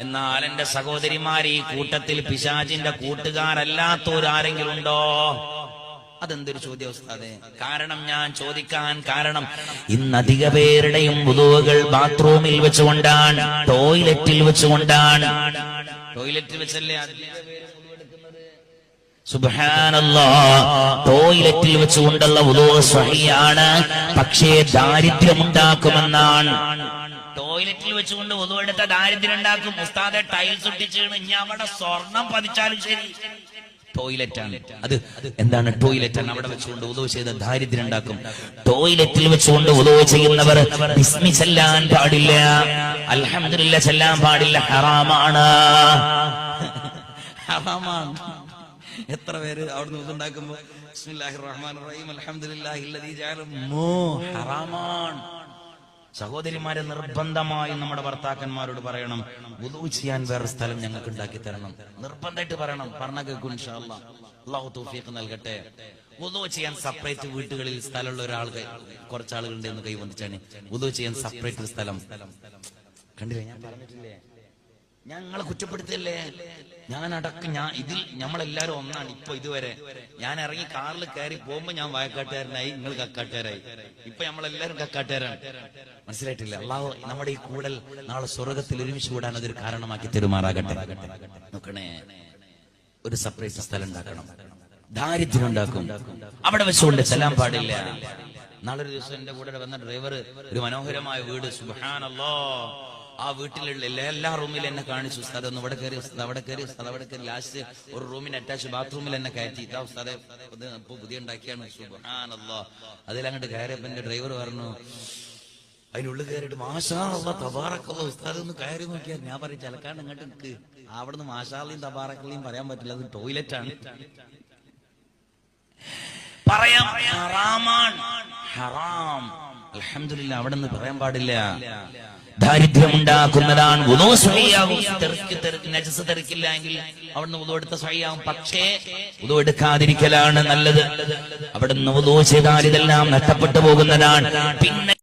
എന്നാൽ എന്റെ സഹോദരിമാർ, ഈ കൂട്ടത്തിൽ പിശാചിന്റെ കൂട്ടുകാരല്ലാത്തവരാരെങ്കിലും ഉണ്ടോ? അതെന്തൊരു ചോദ്യം ഉസ്താദേ. കാരണം ഞാൻ ചോദിക്കാൻ കാരണം, ഇന്ന് അധിക പേരുടെയും വുദൂകൾ ബാത്റൂമിൽ വെച്ചുകൊണ്ടാണ്, ടോയ്ലറ്റിൽ വെച്ചുകൊണ്ടാണ്. ടോയ്ലറ്റിൽ വെച്ചല്ലേ സുബ്ഹാനല്ലാഹ്, ടോയ്ലറ്റിൽ വെച്ചുകൊണ്ടുള്ള വുദൂ സ്വഹീഹാണ്, പക്ഷേ ദാരിദ്ര്യമുണ്ടാക്കുമെന്നാണ്. ടോയ്ലറ്റിൽ വെച്ചുകൊണ്ട് വുദൂ എടുത്ത ദാരിദ്ര്യം ഉണ്ടാക്കും. ഉസ്താദെ, ടൈൽസ് ഒട്ടിച്ചാണ്, ഇനി അവിടെ സ്വർണം പതിച്ചാലും ശരി, ടോയ്ലറ്റാണ്. അത് എന്താണ്? ടോയ്ലറ്റാണ്. അവിടെ വെച്ചുകൊണ്ട് വുദൂ ചെയ്ത ദാരിദ്ര്യം ഉണ്ടാക്കും. ടോയ്ലറ്റിൽ വെച്ചുകൊണ്ട് വുദൂ ചെയ്യുന്നവർ ബിസ്മി ചൊല്ലാൻ പാടില്ല, അൽഹംദുലില്ലാഹ് ചൊല്ലാൻ പാടില്ല, ഹറാമാണ്, ഹറാമാണ്. എത്ര പേര് അവിടുന്ന് വുദൂ ഉണ്ടാക്കുമ്പോ ബിസ്മില്ലാഹിർ റഹ്മാനിർ റഹീം അൽഹംദുലില്ലാഹില്ലദീ ജഅല ഹറാമാണ്. സഹോദരിമാരെ, നിർബന്ധമായും നമ്മുടെ ഭർത്താക്കന്മാരോട് പറയണം, വുദൂ ചെയ്യാൻ വേറെ സ്ഥലം ഞങ്ങൾക്ക് ഉണ്ടാക്കി തരണം. നിർബന്ധമായിട്ട് പറയണം. പറഞ്ഞാൽ കേൾക്കും ഇൻഷാ അല്ലാഹ്. അല്ലാഹു തൗഫീഖ് നൽകട്ടെ. വുദൂ ചെയ്യാൻ സെപ്പറേറ്റ് വീട്ടുകളിൽ സ്ഥലമുള്ള ഒരാൾക്ക്, കുറച്ചാളുകളുണ്ട് എന്ന് കൈവന്നിച്ചാണ്, വുദൂ ചെയ്യാൻ സെപ്പറേറ്റ് സ്ഥലം കണ്ടില്ലേ? ഞാൻ പറഞ്ഞിട്ടില്ലേ? ഞങ്ങളെ കുറ്റപ്പെടുത്തല്ലേ? ഇതിൽ നമ്മളെല്ലാരും ഒന്നാണ്. ഇപ്പൊ ഇതുവരെ ഞാൻ ഇറങ്ങി കാറിൽ കയറി പോകുമ്പോ ഞാൻ വയക്കാട്ടുകാരനായി, നിങ്ങൾ കക്കാട്ടുകാരായി. ഇപ്പൊ നമ്മളെല്ലാരും കക്കാട്ടുകാരാണ്. മനസ്സിലായിട്ടില്ല? അള്ളാഹു നമ്മുടെ ഈ കൂടൽ നാളെ സ്വർഗത്തിൽ ഒരുമിച്ച് കൂടാൻ അതൊരു കാരണമാക്കി തെരുമാറാകട്ടെ. നോക്കണേ, ഒരു സെപ്പറേറ്റ് സ്ഥലം ഉണ്ടാക്കണം. ദാരിദ്ര്യം ഉണ്ടാക്കും. അവിടെ വെച്ചുകൊണ്ട് ചെല്ലാൻ പാടില്ല. നാളെ ഒരു ദിവസം എന്റെ കൂടെ വന്ന ഡ്രൈവർ ഒരു മനോഹരമായ വീട്, സുബ്ഹാനല്ലാഹ്, ആ വീട്ടിലുള്ള എല്ലാ റൂമിൽ എന്നെ കാണിച്ചു. ഉസ്താദ് ഒന്ന് ഇവിടെ കയറി, ഉസ്താദ് അവിടെ കയറി, ഉസ്താദ് അവിടെ കയറി. ലാസ്റ്റ് ഒരു റൂമിന് അറ്റാച്ച് ബാത്റൂമിൽ എന്നെ കയറ്റി. ഇതാ ഉസ്താദെ, ഇപ്പൊ പുതിയ ഉണ്ടാക്കിയാണ്. സുബ്ഹാനല്ലാഹ്. അതിലങ്ങോട്ട് കയറിയപ്പോ എന്റെ ഡ്രൈവർ പറഞ്ഞു, അതിനുള്ളിൽ കയറിയിട്ട് മാഷാ അല്ലാഹ് തബാറക്കല്ലാഹ്, ഉസ്താദ് ഒന്ന് കയറി നോക്കിയാൽ. ഞാൻ പറയും, ചിലക്കാണ്ട് ഇങ്ങോട്ട് നിൽക്ക്, അവിടുന്ന് മാഷാല്ലയും തബാറക്കല്ലയും പറയാൻ പറ്റില്ല, അത് ടോയ്ലറ്റാണ്. പറയാം, ഹറാമാണ്, ഹറാം. അൽഹംദുലില്ലാഹ്, അവിടെ നിന്ന് പറയാൻ പാടില്ല. ദാരിദ്ര്യമുണ്ടാക്കുന്നതാണ്. വുദൂ സ്വഹീഹാകും. നജസ് തെറിക്കില്ല എങ്കിൽ അവിടുന്ന് വുദൂ എടുത്ത സ്വഹീഹാകും. പക്ഷേ വുദൂ എടുക്കാതിരിക്കലാണ് നല്ലത്. അവിടുന്ന് വുദൂ ചെയ്താൽ ഇതെല്ലാം നഷ്ടപ്പെട്ടു പോകുന്നതാണ്. പിന്നെ